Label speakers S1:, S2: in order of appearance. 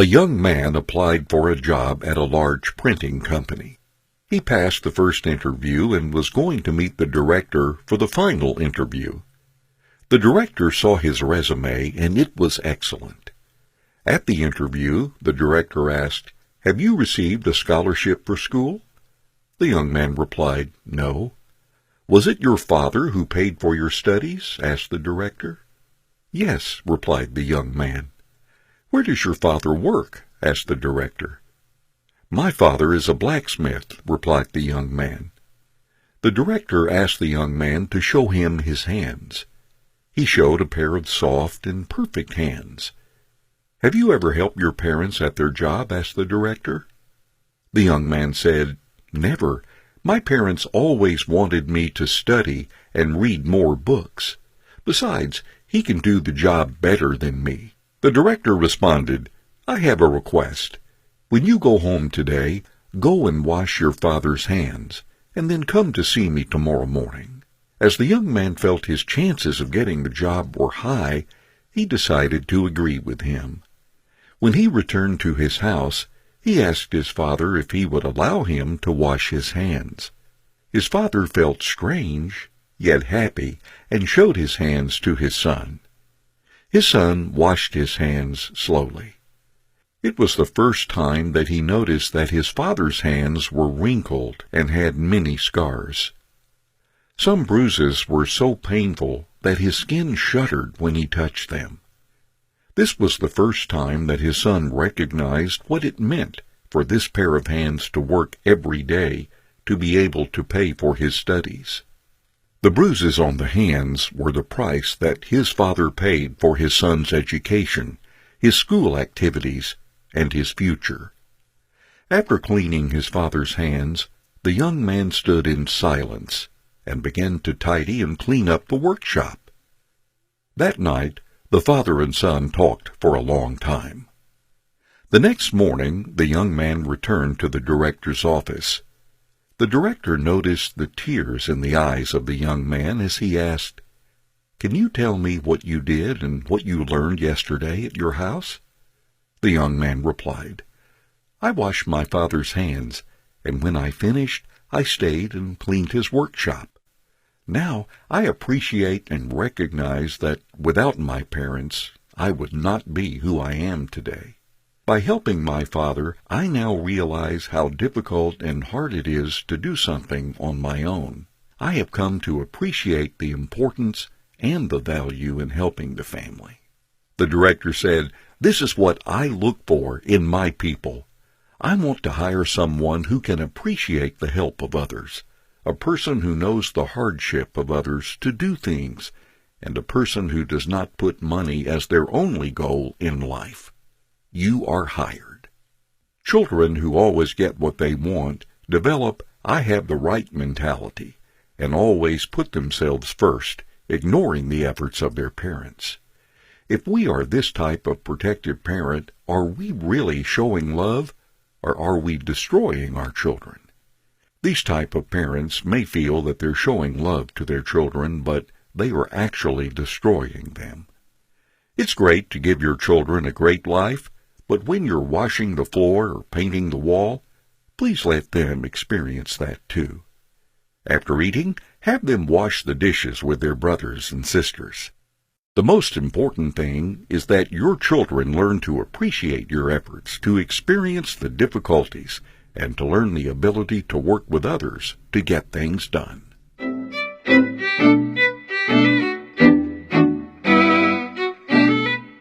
S1: A young man applied for a job at a large printing company. He passed the first interview and was going to meet the director for the final interview. The director saw his resume, and it was excellent. At the interview, the director asked, "Have you received a scholarship for school?" The young man replied, "No." "Was it your father who paid for your studies?" asked the director. "Yes," replied the young man. "Where does your father work?" asked the director. "My father is a blacksmith," replied the young man. The director asked the young man to show him his hands. He showed a pair of soft and perfect hands. "Have you ever helped your parents at their job?" asked the director. The young man said, "Never. My parents always wanted me to study and read more books. Besides, he can do the job better than me." The director responded, "I have a request. When you go home today, go and wash your father's hands, and then come to see me tomorrow morning." As the young man felt his chances of getting the job were high, he decided to agree with him. When he returned to his house, he asked his father if he would allow him to wash his hands. His father felt strange, yet happy, and showed his hands to his son. His son washed his hands slowly. It was the first time that he noticed that his father's hands were wrinkled and had many scars. Some bruises were so painful that his skin shuddered when he touched them. This was the first time that his son recognized what it meant for this pair of hands to work every day to be able to pay for his studies. The bruises on the hands were the price that his father paid for his son's education, his school activities, and his future. After cleaning his father's hands, the young man stood in silence and began to tidy and clean up the workshop. That night, the father and son talked for a long time. The next morning, the young man returned to the director's office. The director noticed the tears in the eyes of the young man as he asked, "Can you tell me what you did and what you learned yesterday at your house?" The young man replied, "I washed my father's hands, and when I finished, I stayed and cleaned his workshop. Now I appreciate and recognize that without my parents, I would not be who I am today. By helping my father, I now realize how difficult and hard it is to do something on my own. I have come to appreciate the importance and the value in helping the family." The director said, "This is what I look for in my people. I want to hire someone who can appreciate the help of others, a person who knows the hardship of others to do things, and a person who does not put money as their only goal in life. You are hired." Children who always get what they want develop "I have the right" mentality and always put themselves first, ignoring the efforts of their parents. If we are this type of protective parent, are we really showing love, or are we destroying our children? These type of parents may feel that they're showing love to their children, but they are actually destroying them. It's great to give your children a great life, but when you're washing the floor or painting the wall, please let them experience that too. After eating, have them wash the dishes with their brothers and sisters. The most important thing is that your children learn to appreciate your efforts, to experience the difficulties, and to learn the ability to work with others to get things done.